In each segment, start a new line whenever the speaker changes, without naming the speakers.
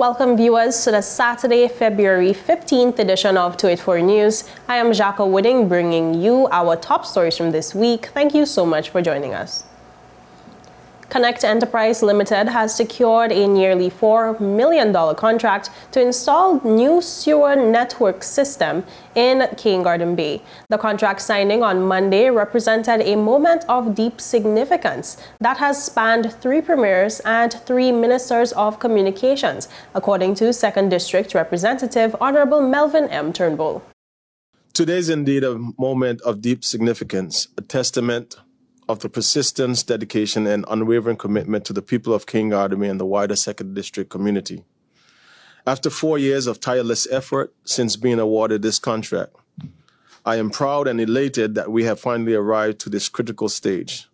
Welcome viewers to the Saturday, February 15th edition of 284 News. I am Jacques Wooding bringing you our top stories from this week. Thank you so much for joining us. Connect Enterprise Limited has secured a nearly $4 million contract to install new sewer network system in King Garden Bay. The contract signing on Monday represented a moment of deep significance that has spanned 3 premiers and 3 ministers of communications, according to 2nd District Representative Honorable Melvin M. Turnbull.
Today is indeed a moment of deep significance, a testament of the persistence, dedication, and unwavering commitment to the people of King Garden Bay and the wider 2nd District community. After 4 years of tireless effort since being awarded this contract, I am proud and elated that we have finally arrived to this critical stage.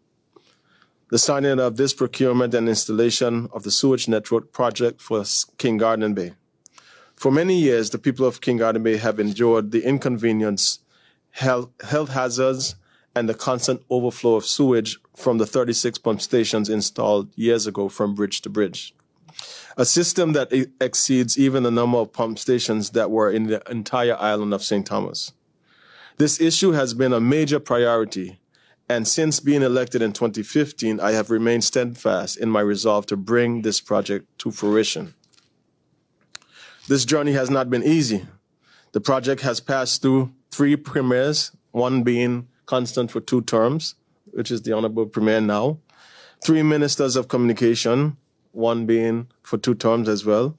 The signing of this procurement and installation of the sewage network project for King Garden Bay. For many years, the people of King Garden Bay have endured the inconvenience, health hazards, and the constant overflow of sewage from the 36 pump stations installed years ago from bridge to bridge. A system that exceeds even the number of pump stations that were in the entire island of St. Thomas. This issue has been a major priority, and since being elected in 2015, I have remained steadfast in my resolve to bring this project to fruition. This journey has not been easy. The project has passed through 3 premiers, one being constant for 2 terms, which is the Honorable Premier now, 3 ministers of communication, one being for 2 terms as well.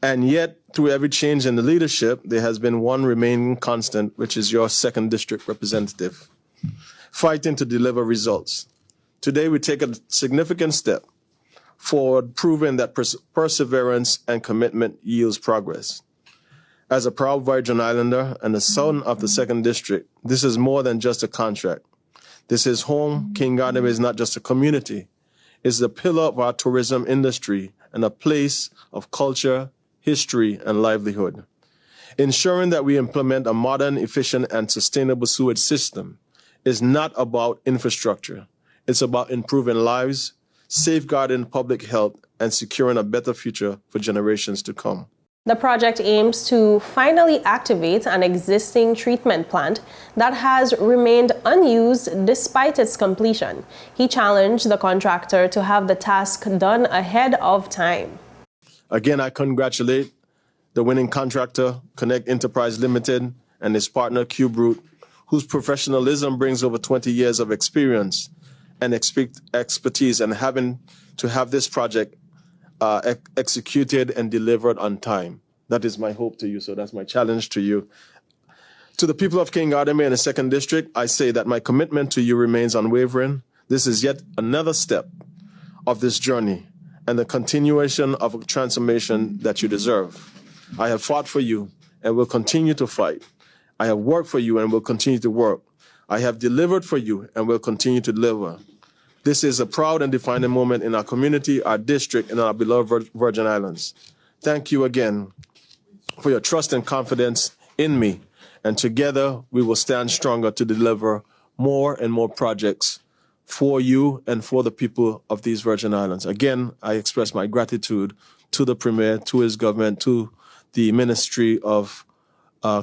And yet, through every change in the leadership, there has been one remaining constant, which is your 2nd District representative, fighting to deliver results. Today, we take a significant step forward, proving that perseverance and commitment yields progress. As a proud Virgin Islander and the son of the 2nd District, this is more than just a contract. This is home. King Garden Bay is not just a community. It's the pillar of our tourism industry and a place of culture, history, and livelihood. Ensuring that we implement a modern, efficient, and sustainable sewage system is not about infrastructure. It's about improving lives, safeguarding public health, and securing a better future for generations to come.
The project aims to finally activate an existing treatment plant that has remained unused despite its completion. He challenged the contractor to have the task done ahead of time.
Again, I congratulate the winning contractor, Connect Enterprise Limited, and his partner, Q-Brute, whose professionalism brings over 20 years of experience and expertise, and having to have this project executed and delivered on time. That is my hope to you, so that's my challenge to you. To the people of King Garden Bay and the 2nd District, I say that my commitment to you remains unwavering. This is yet another step of this journey and the continuation of a transformation that you deserve. I have fought for you and will continue to fight. I have worked for you and will continue to work. I have delivered for you and will continue to deliver. This is a proud and defining moment in our community, our district, and our beloved Virgin Islands. Thank you again for your trust and confidence in me, and together we will stand stronger to deliver more and more projects for you and for the people of these Virgin Islands. Again, I express my gratitude to the Premier, to his government, to the Ministry of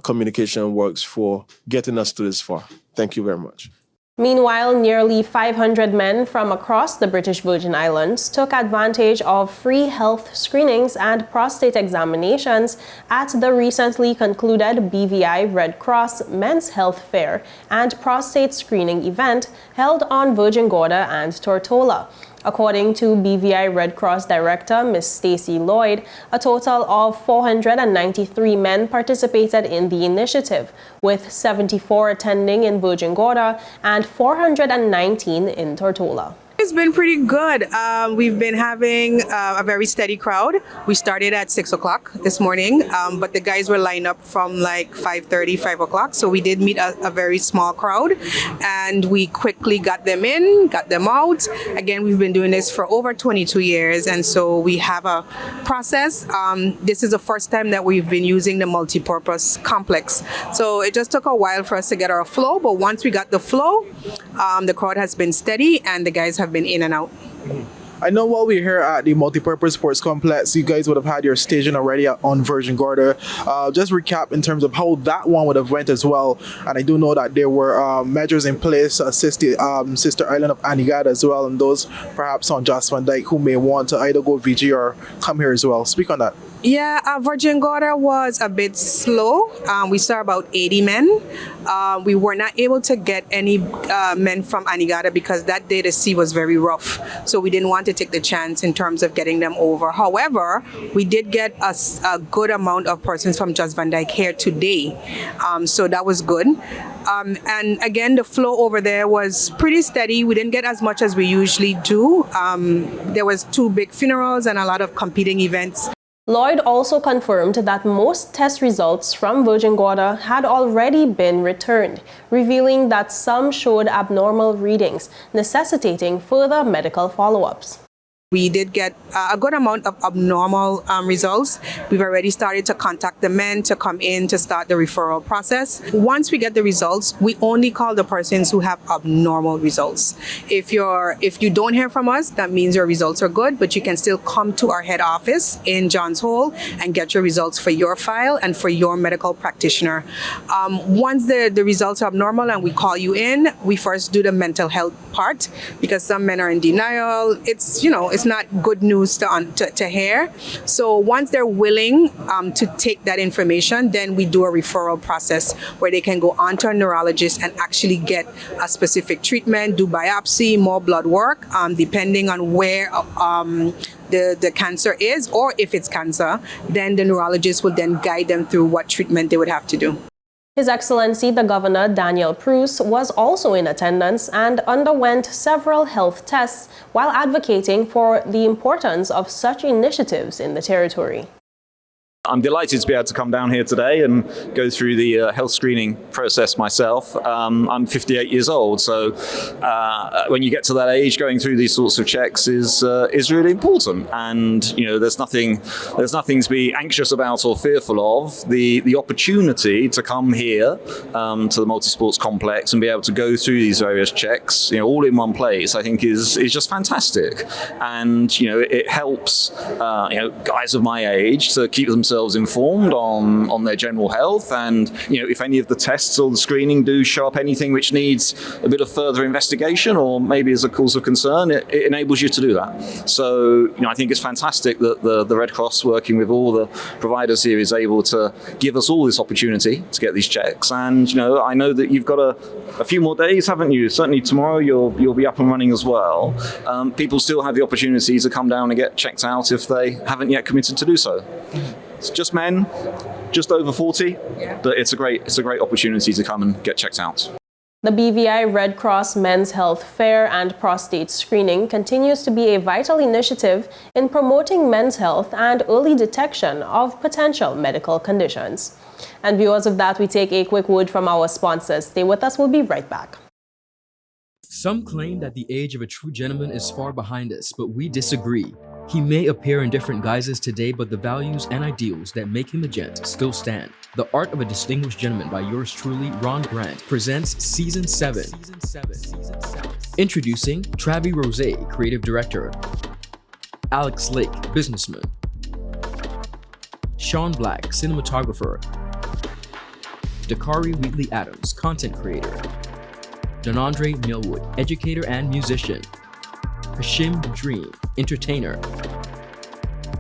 Communication and Works for getting us to this far. Thank you very much.
Meanwhile, nearly 500 men from across the British Virgin Islands took advantage of free health screenings and prostate examinations at the recently concluded BVI Red Cross Men's Health Fair and prostate screening event held on Virgin Gorda and Tortola. According to BVI Red Cross Director Ms. Stacey Lloyd, a total of 493 men participated in the initiative, with 74 attending in Virgin Gorda and 419 in Tortola.
It's been pretty good. We've been having a very steady crowd. We started at 6 o'clock this morning, but the guys were lined up from like 5:30, 5 o'clock. So we did meet a very small crowd, and we quickly got them in, got them out. Again, we've been doing this for over 22 years, and so we have a process. This is the first time that we've been using the multi-purpose complex. So it just took a while for us to get our flow, but once we got the flow, the crowd has been steady and the guys have been in and out.
I know while we're here at the Multipurpose Sports Complex, you guys would have had your staging already on Virgin Gorda. Just recap in terms of how that one would have went as well. And I do know that there were measures in place to assist the sister island of Antigua as well, and those perhaps on Joss Van Dyke who may want to either go VG or come here as well. Speak on that.
Yeah, Virgin Gorda was a bit slow. We saw about 80 men. We were not able to get any men from Antigua because that day the sea was very rough. So we didn't want to take the chance in terms of getting them over. However, we did get a good amount of persons from Joss Van Dyke here today. So that was good. And again, the flow over there was pretty steady. We didn't get as much as we usually do. There was 2 big funerals and a lot of competing events.
Lloyd also confirmed that most test results from Virgin Gorda had already been returned, revealing that some showed abnormal readings, necessitating further medical follow-ups.
We did get a good amount of abnormal results. We've already started to contact the men to come in to start the referral process. Once we get the results, we only call the persons who have abnormal results. If you don't hear from us, that means your results are good, but you can still come to our head office in Johns Hole and get your results for your file and for your medical practitioner. Once the results are abnormal and we call you in, we first do the mental health part because some men are in denial. It's not good news to hear. So once they're willing to take that information, then we do a referral process where they can go on to a neurologist and actually get a specific treatment, do biopsy, more blood work, depending on where the cancer is, or if it's cancer, then the neurologist will then guide them through what treatment they would have to do.
His Excellency the Governor Daniel Preuss was also in attendance and underwent several health tests while advocating for the importance of such initiatives in the territory.
I'm delighted to be able to come down here today and go through the health screening process myself. I'm 58 years old, so when you get to that age, going through these sorts of checks is really important. And there's nothing to be anxious about or fearful of. The opportunity to come here to the multi-sports complex and be able to go through these various checks, all in one place, I think is just fantastic. And it helps guys of my age to keep themselves informed on their general health, and if any of the tests or the screening do show up anything which needs a bit of further investigation or maybe is a cause of concern, it enables you to do that. So I think it's fantastic that the Red Cross, working with all the providers here, is able to give us all this opportunity to get these checks. And I know that you've got a few more days, haven't you? Certainly tomorrow you'll be up and running as well. People still have the opportunity to come down and get checked out if they haven't yet committed to do so. It's just men, just over 40, but it's a great opportunity to come and get checked out.
The BVI Red Cross Men's Health Fair and prostate screening continues to be a vital initiative in promoting men's health and early detection of potential medical conditions. And viewers of that, we take a quick word from our sponsors. Stay with us, we'll be right back.
Some claim that the age of a true gentleman is far behind us, but we disagree. He may appear in different guises today, but the values and ideals that make him a gent still stand. The Art of a Distinguished Gentleman by yours truly, Ron Grant, presents Season 7. Introducing Travi Rose, Creative Director. Alex Lake, Businessman. Sean Black, Cinematographer. Dakari Wheatley Adams, Content Creator. Donandre Millwood, Educator and Musician. Hashim Dream, Entertainer.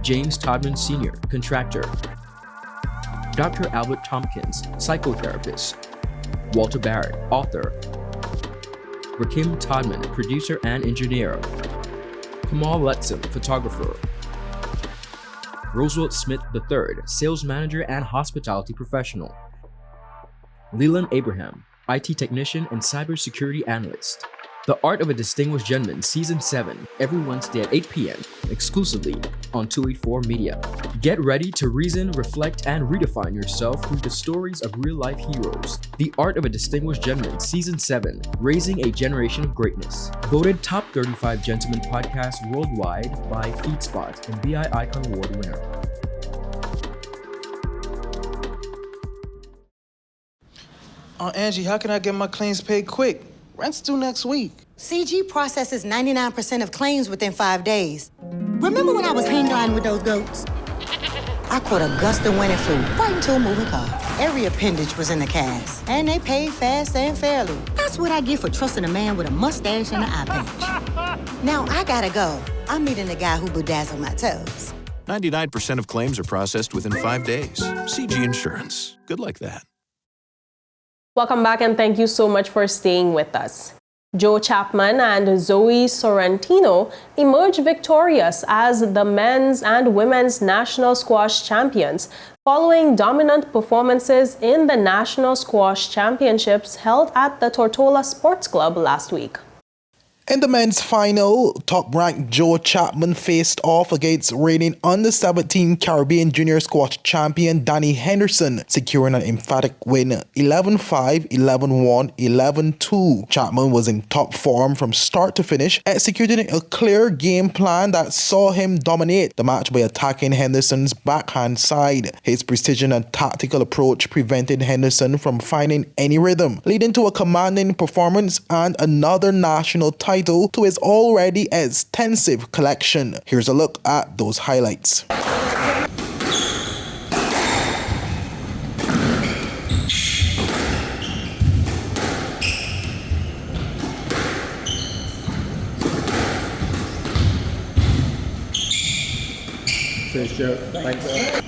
James Todman Sr., Contractor. Dr. Albert Tompkins, Psychotherapist. Walter Barrett, Author. Rakim Todman, Producer and Engineer. Kamal Letson, Photographer. Roosevelt Smith III, Sales Manager and Hospitality Professional. Leland Abraham, IT Technician and Cybersecurity Analyst. The Art of a Distinguished Gentleman, Season 7, every Wednesday at 8 p.m., exclusively on 284 Media. Get ready to reason, reflect, and redefine yourself through the stories of real-life heroes. The Art of a Distinguished Gentleman, Season 7, Raising a Generation of Greatness. Voted Top 35 Gentleman Podcast Worldwide by FeedSpot and BI Icon Award winner.
Angie, how can I get my claims paid quick? Rent's due next week.
CG processes 99% of claims within 5 days. Remember when I was hang gliding with those goats? I caught a gust of wind and flew right into a moving car. Every appendage was in the cast, and they paid fast and fairly. That's what I get for trusting a man with a mustache and an eye patch. Now I gotta go. I'm meeting the guy who bedazzled my toes.
99% of claims are processed within 5 days. CG Insurance. Good like that.
Welcome back and thank you so much for staying with us. Joe Chapman and Zoe Sorrentino emerged victorious as the men's and women's national squash champions following dominant performances in the National Squash Championships held at the Tortola Sports Club last week.
In the men's final, top-ranked Joe Chapman faced off against reigning under-17 Caribbean Junior Squash champion Danny Henderson, securing an emphatic win 11-5, 11-1, 11-2. Chapman was in top form from start to finish, executing a clear game plan that saw him dominate the match by attacking Henderson's backhand side. His precision and tactical approach prevented Henderson from finding any rhythm, leading to a commanding performance and another national title to his already extensive collection. Here's a look at those highlights.
Cheers, Joe. Thanks.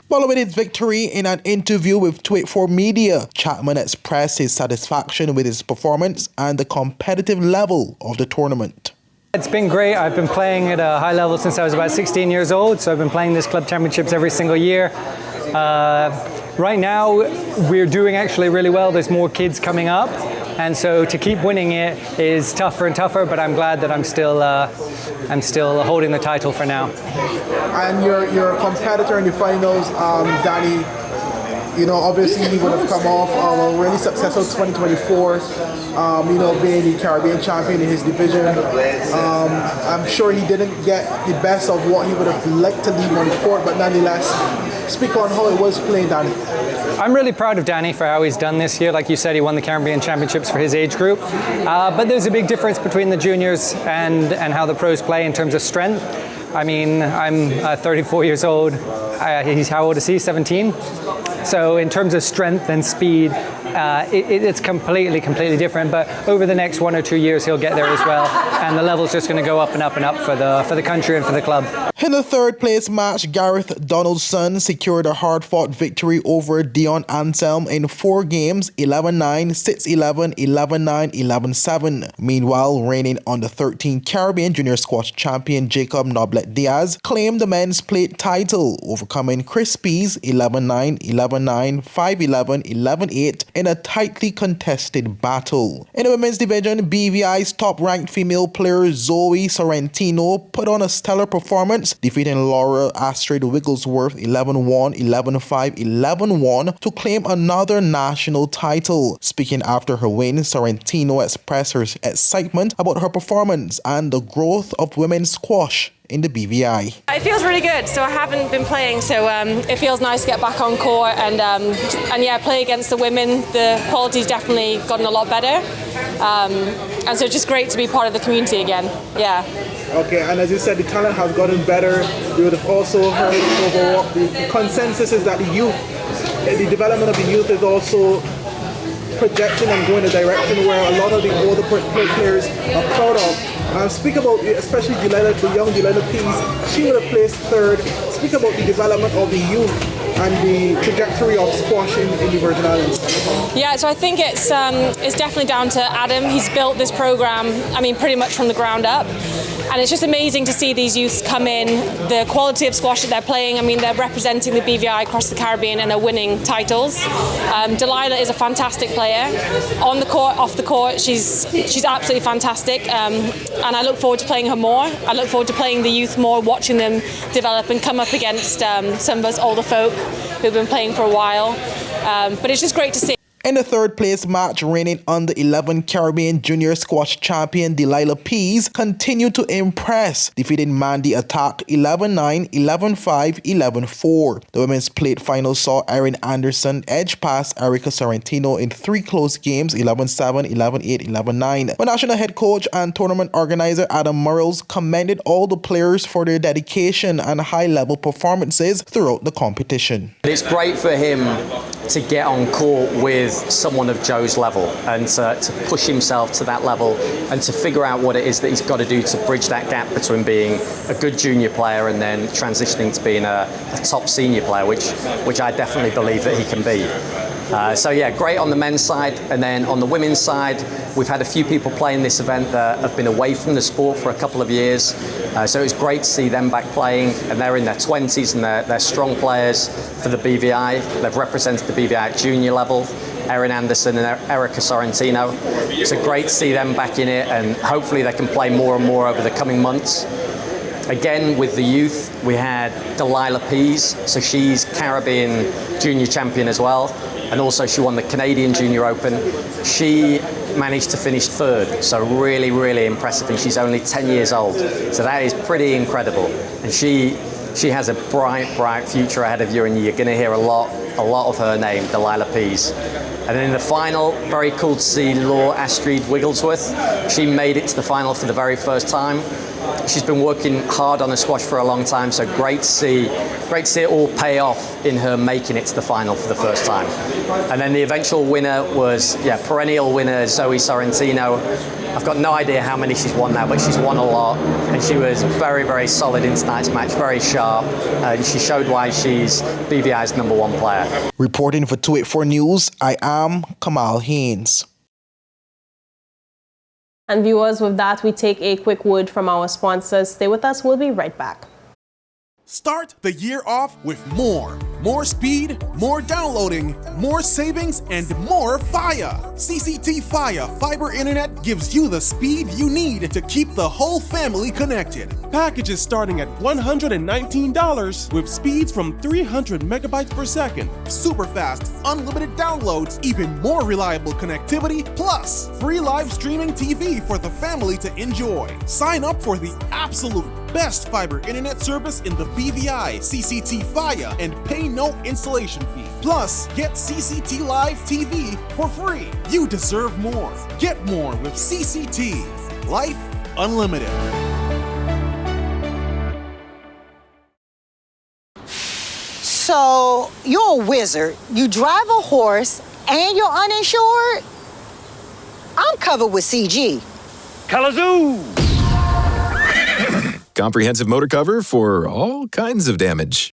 Following his victory in an interview with 284 Media, Chapman expressed his satisfaction with his performance and the competitive level of the tournament.
It's been great. I've been playing at a high level since I was about 16 years old, so I've been playing this club championships every single year. Right now, we're doing actually really well. There's more kids coming up, and so to keep winning it is tougher and tougher, but I'm glad that I'm still holding the title for now.
And your competitor in the finals, Danny, you know, obviously he would have come off a really successful 2024, you know, being the Caribbean champion in his division. I'm sure he didn't get the best of what he would have liked to leave on the court, but nonetheless, speak on how it was playing, Danny.
I'm really proud of Danny for how he's done this year. Like you said, he won the Caribbean Championships for his age group. But there's a big difference between the juniors and how the pros play in terms of strength. I mean, I'm 34 years old. He's, how old is he? 17? So in terms of strength and speed, it's completely different. But over the next 1 or 2 years, he'll get there as well. And the level's just going to go up and up and up for the country and for the club.
In the third place match, Gareth Donaldson secured a hard-fought victory over Dion Anselm in 4 games, 11-9, 6-11, 11-9, 11-7. Meanwhile, reigning under-13 Caribbean Junior Squash champion Jacob Noblet Diaz claimed the men's plate title, overcoming Chris Pease 11-9, 11-9, 5-11, 11-8 in a tightly contested battle. In the women's division, BVI's top-ranked female player Zoe Sorrentino put on a stellar performance, defeating Laura Astrid Wigglesworth 11-1, 11-5, 11-1 to claim another national title. Speaking after her win, Sorrentino expressed her excitement about her performance and the growth of women's squash in the BVI.
It feels really good. So I haven't been playing, so it feels nice to get back on court and yeah, play against the women. The quality's definitely gotten a lot better, and so it's just great to be part of the community again. Yeah.
Okay, and as you said, the talent has gotten better. You would have also heard overall the consensus is that the development of the youth is also projecting and going in a direction where a lot of the older players are proud of. Speak about, especially Delilah, the young Delilah Pease, she would have placed third. Speak about the development of the youth and the trajectory of squash in the Virgin Islands.
Yeah, so I think it's definitely down to Adam. He's built this program, I mean, pretty much from the ground up. And it's just amazing to see these youths come in, the quality of squash that they're playing. I mean, they're representing the BVI across the Caribbean and are winning titles. Delilah is a fantastic player. On the court, off the court, she's absolutely fantastic. And I look forward to playing her more. I look forward to playing the youth more, watching them develop and come up against some of us older folk who've been playing for a while. But it's just great to see.
In the third place match, reigning under 11 Caribbean Junior Squash champion Delilah Pease continued to impress, defeating Mandy Attack 11-9, 11-5, 11-4. The women's plate final saw Erin Anderson edge past Erica Sorrentino in 3 close games, 11-7, 11-8, 11-9. But national head coach and tournament organizer Adam Murrells commended all the players for their dedication and high-level performances throughout the competition.
It's great for him to get on court with someone of Joe's level and to push himself to that level and to figure out what it is that he's got to do to bridge that gap between being a good junior player and then transitioning to being a top senior player, which I definitely believe that he can be. So yeah, great on the men's side, and then on the women's side, we've had a few people playing this event that have been away from the sport for a couple of years. So it's great to see them back playing, and they're in their 20s and they're strong players for the BVI. They've represented the BVI at junior level. Erin Anderson and Erica Sorrentino. So great to see them back in it, and hopefully they can play more and more over the coming months. Again, with the youth, we had Delilah Pease, so she's Caribbean junior champion as well, and also she won the Canadian Junior Open. She managed to finish third, so really, really impressive, and she's only 10 years old, so that is pretty incredible. And she has a bright future ahead of you, and you're going to hear a lot of her name, Delilah Pease. And then in the final, very cool to see Laura Astrid Wigglesworth. She made it to the final for the very first time. She's been working hard on the squash for a long time, so great to see it all pay off in her making it to the final for the first time. And then the eventual winner was, perennial winner Zoe Sorrentino. I've got no idea how many she's won now, but she's won a lot, and she was very, very solid in tonight's match, very sharp, and she showed why she's BVI's #1 player.
Reporting for 284 News, I am Kamal Haynes.
And viewers, with that, we take a quick word from our sponsors. Stay with us, we'll be right back.
Start the year off with more. More speed, more downloading, more savings, and more Fire. CCT Fire Fiber Internet gives you the speed you need to keep the whole family connected. Packages starting at $119 with speeds from 300 megabytes per second. Super fast, unlimited downloads, even more reliable connectivity, plus free live streaming TV for the family to enjoy. Sign up for the absolute best fiber internet service in the BVI, CCT Fire, and pay no installation fee. Plus, get CCT Live TV for free. You deserve more. Get more with CCT. Life Unlimited.
So, you're a wizard. You drive a horse and you're uninsured? I'm covered with CG.
Kalazoo! Comprehensive motor cover for all kinds of damage.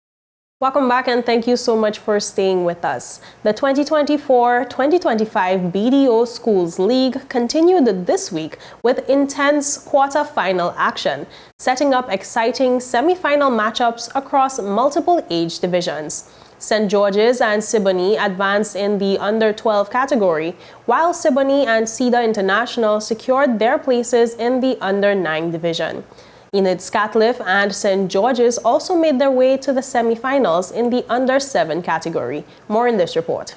Welcome back, and thank you so much for staying with us. The 2024-2025 BDO Schools League continued this week with intense quarter-final action, setting up exciting semi-final matchups across multiple age divisions. St. George's and Siboney advanced in the under-12 category, while Siboney and Cedar International secured their places in the under-9 division. Enid Scatliff and St. George's also made their way to the semifinals in the under-7 category. More in this report.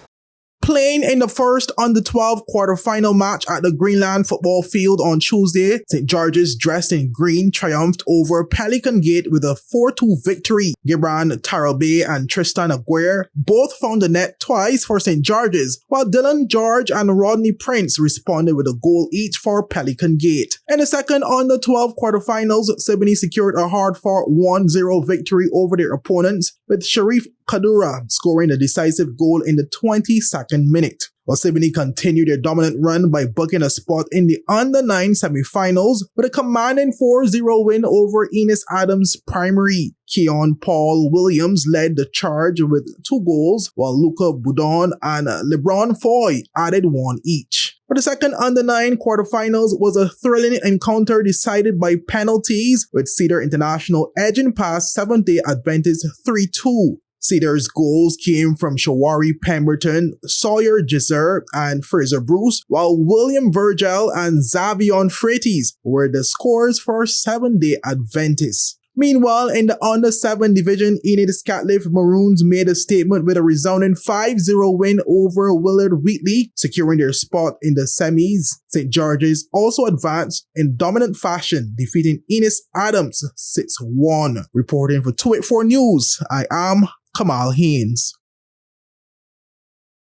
Playing in the first under-12 quarterfinal match at the Greenland football field on Tuesday, St. George's, dressed in green, triumphed over Pelican Gate with a 4-2 victory. Gibran Tarabay and Tristan Aguirre both found the net twice for St. George's, while Dylan George and Rodney Prince responded with a goal each for Pelican Gate. In the second under-12 quarterfinals, Siboney secured a hard-fought 1-0 victory over their opponents, with Sharif Kadura scoring a decisive goal in the 22nd minute. While Siboney continued their dominant run by booking a spot in the under-9 semifinals with a commanding 4-0 win over Enos Adams Primary. Keon Paul Williams led the charge with 2 goals, while Luca Boudon and LeBron Foy added 1 each. For the second under-9 quarterfinals was a thrilling encounter decided by penalties, with Cedar International edging past Seventh-day Adventist 3-2. Cedar's goals came from Shawari Pemberton, Sawyer Gizer, and Fraser Bruce, while William Virgil and Xavion Freites were the scorers for Seventh-day Adventists. Meanwhile, in the under-7 division, Enid Scatliff Maroons made a statement with a resounding 5-0 win over Willard Wheatley, securing their spot in the semis. St. George's also advanced in dominant fashion, defeating Enos Adams 6-1. Reporting for 284 News, I am Kamal Haynes.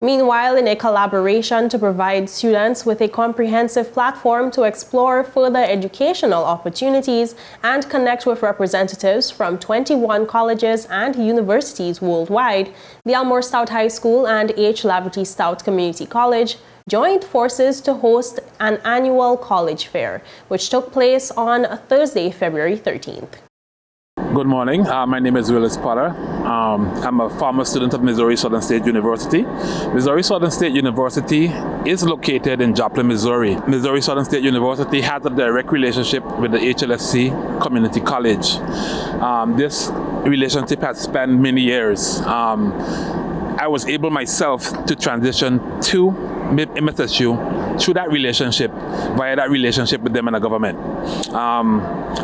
Meanwhile, in a collaboration to provide students with a comprehensive platform to explore further educational opportunities and connect with representatives from 21 colleges and universities worldwide, the Elmore Stout High School and H. Laverty Stout Community College joined forces to host an annual college fair, which took place on Thursday, February 13th.
Good morning. My name is Willis Potter. I'm a former student of Missouri Southern State University. Missouri Southern State University is located in Joplin, Missouri. Missouri Southern State University has a direct relationship with the HLSC Community College. This relationship has spanned many years. I was able myself to transition to MSSU through that relationship, via that relationship with them and the government.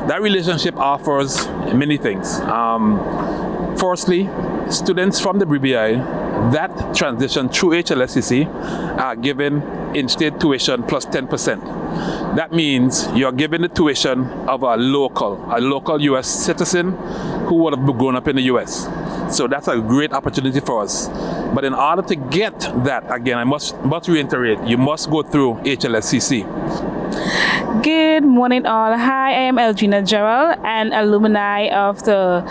That relationship offers many things. Firstly, students from the BBI that transition through HLSCC are given in-state tuition plus 10%. That means you're given the tuition of a local U.S. citizen who would have grown up in the U.S. So that's a great opportunity for us. But in order to get that, again, I must reiterate, you must go through HLSCC.
Good morning all. Hi, I am Elgina Gerald, an alumni of the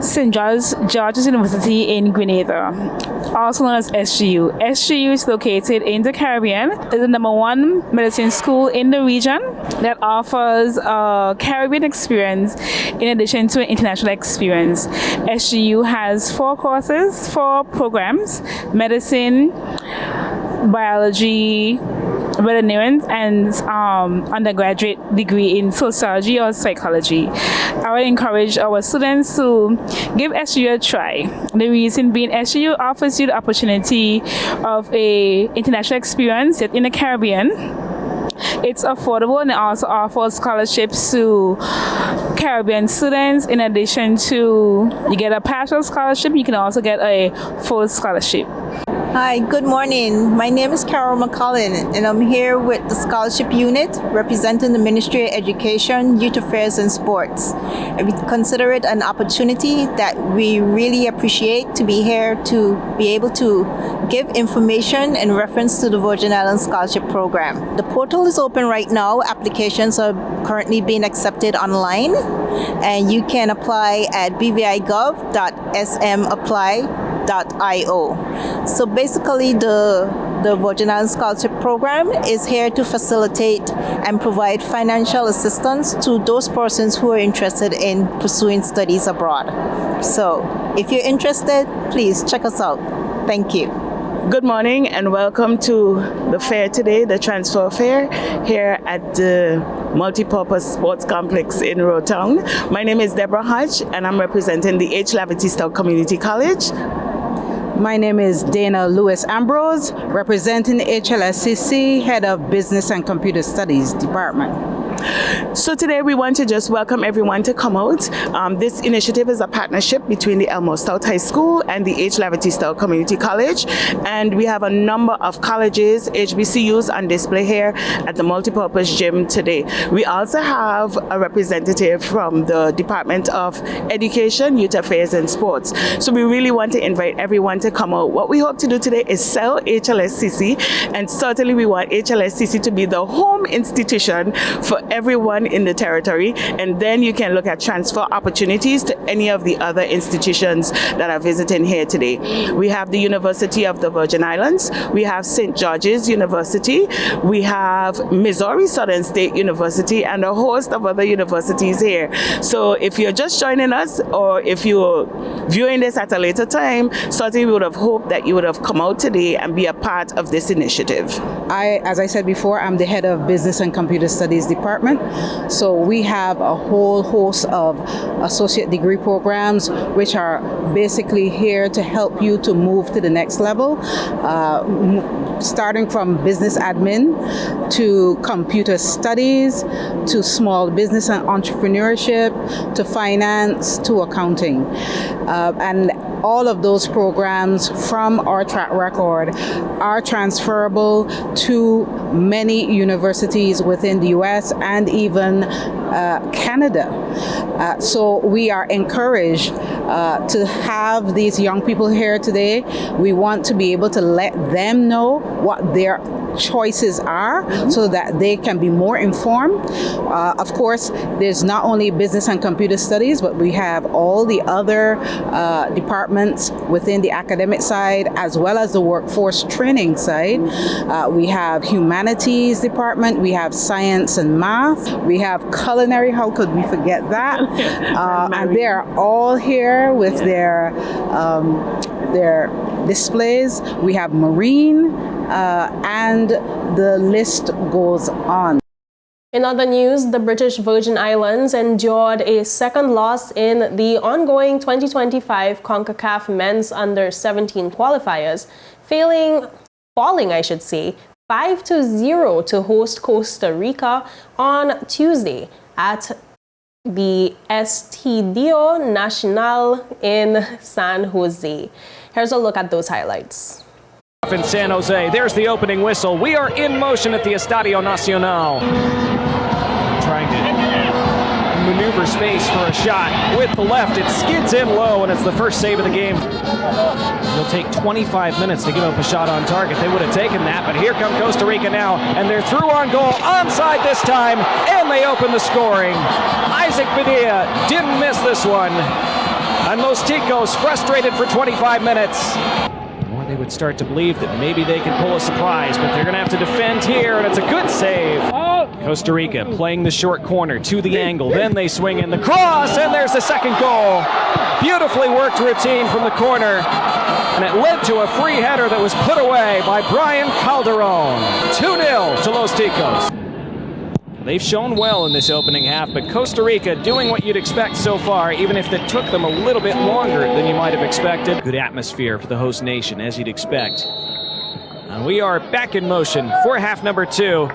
St. George's University in Grenada, also known as SGU. SGU is located in the Caribbean. It's the #1 medicine school in the region that offers a Caribbean experience in addition to an international experience. SGU has 4 courses, 4 programs: medicine, biology, veterinarian, and undergraduate degree in sociology or psychology. I would encourage our students to give SGU a try. The reason being, SGU offers you the opportunity of a international experience yet in the Caribbean. It's affordable, and it also offers scholarships to Caribbean students. In addition to, you get a partial scholarship, you can also get a full scholarship.
Hi, good morning. My name is Carol McCullin, and I'm here with the Scholarship Unit representing the Ministry of Education, Youth Affairs and Sports. And we consider it an opportunity that we really appreciate to be here to be able to give information in reference to the Virgin Islands Scholarship Program. The portal is open right now. Applications are currently being accepted online, and you can apply at bvigov.smapply.io. So basically, the Virgin Islands Scholarship Program is here to facilitate and provide financial assistance to those persons who are interested in pursuing studies abroad. So if you're interested, please check us out. Thank you.
Good morning and welcome to the fair today, the transfer fair here at the Multipurpose Sports Complex in Roetown. My name is Deborah Hodge and I'm representing the H. Laverty Stout Community College.
My name is Dana Lewis Ambrose, representing the HLSCC, Head of Business and Computer Studies Department.
So today we want to just welcome everyone to come out. This initiative is a partnership between the Elmore Stout High School and the H. Laverty Stout Community College. And we have a number of colleges, HBCUs on display here at the multipurpose gym today. We also have a representative from the Department of Education, Youth Affairs and Sports. So we really want to invite everyone to come out. What we hope to do today is sell HLSCC, and certainly we want HLSCC to be the home institution for
everyone in the territory, and then you can look at transfer opportunities to any of the other institutions that are visiting here today. We have the University of the Virgin Islands, we have St. George's University, we have Missouri Southern State University, and a host of other universities here. So if you're just joining us, or if you're viewing this at a later time, certainly we would have hoped that you would have come out today and be a part of this initiative.
As I said before, I'm the head of Business and Computer Studies Department. So we have a whole host of associate degree programs which are basically here to help you to move to the next level, starting from business admin to computer studies to small business and entrepreneurship to finance to accounting. And all of those programs from our track record are transferable to many universities within the US and even Canada. So we are encouraged to have these young people here today. We want to be able to let them know what their choices are so that they can be more informed. Of course, there's not only business and computer studies, but we have all the other departments within the academic side as well as the workforce training side. We have humanities department, we have science and math, we have culinary, how could we forget that? And they're all here with their displays. We have marine, and the list goes on.
In other news, the British Virgin Islands endured a second loss in the ongoing 2025 CONCACAF Men's Under-17 qualifiers, falling 5-0 to host Costa Rica on Tuesday at the Estadio Nacional in San Jose. Here's a look at those highlights.
In San Jose, there's the opening whistle. We are in motion at the Estadio Nacional. Trying to maneuver space for a shot with the left. It skids in low, and it's the first save of the game. It'll take 25 minutes to give up a shot on target. They would have taken that, but here come Costa Rica now, and they're through on goal, onside this time, and they open the scoring. Isaac Padilla didn't miss this one, and Los Ticos frustrated for 25 minutes. They would start to believe that maybe they can pull a surprise, but they're going to have to defend here, and it's a good save. Costa Rica playing the short corner to the angle, then they swing in the cross, and there's the second goal. Beautifully worked routine from the corner, and it led to a free header that was put away by Brian Calderon. 2-0 to Los Ticos. They've shown well in this opening half, but Costa Rica doing what you'd expect so far, even if it took them a little bit longer than you might have expected. Good atmosphere for the host nation, as you'd expect. And we are back in motion for half number 2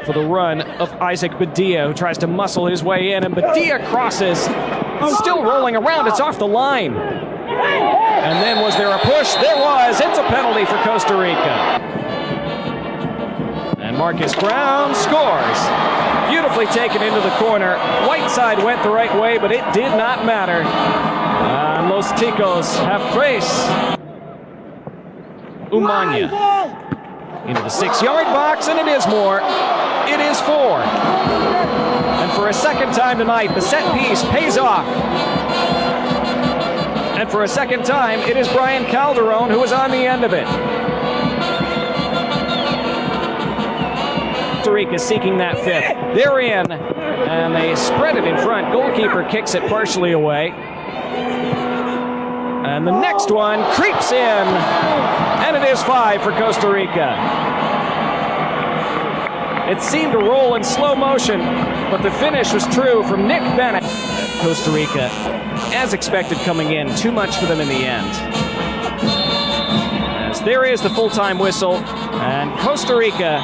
for the run of Isaac Padilla, who tries to muscle his way in, and Padilla crosses. Still rolling around, it's off the line. And then was there a push? There was. It's a penalty for Costa Rica. And Marcus Brown scores. Beautifully taken into the corner. Whiteside went the right way, but it did not matter. And Los Ticos have grace. Umanya into the 6-yard box, and it is more. It is 4. And for a second time tonight, the set piece pays off. And for a second time, it is Brian Calderon who is on the end of it. Costa Rica seeking that 5th. They're in, and they spread it in front. Goalkeeper kicks it partially away. And the next one creeps in, and it is 5 for Costa Rica. It seemed to roll in slow motion, but the finish was true from Nick Bennett. Costa Rica, as expected, coming in. Too much for them in the end. As there is the full-time whistle, and Costa Rica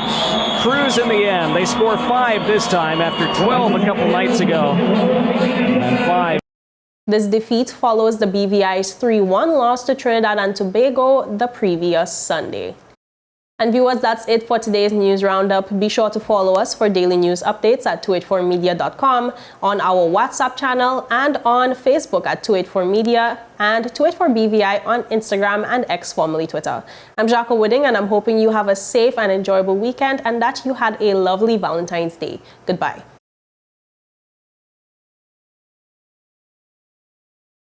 cruise in the end. They score 5 this time after 12 a couple nights ago. And 5.
This defeat follows the BVI's 3-1 loss to Trinidad and Tobago the previous Sunday. And viewers, that's it for today's news roundup. Be sure to follow us for daily news updates at 284media.com, on our WhatsApp channel, and on Facebook at 284media and 284BVI on Instagram and X, formerly Twitter. I'm Jacko Wooding, and I'm hoping you have a safe and enjoyable weekend and that you had a lovely Valentine's Day. Goodbye.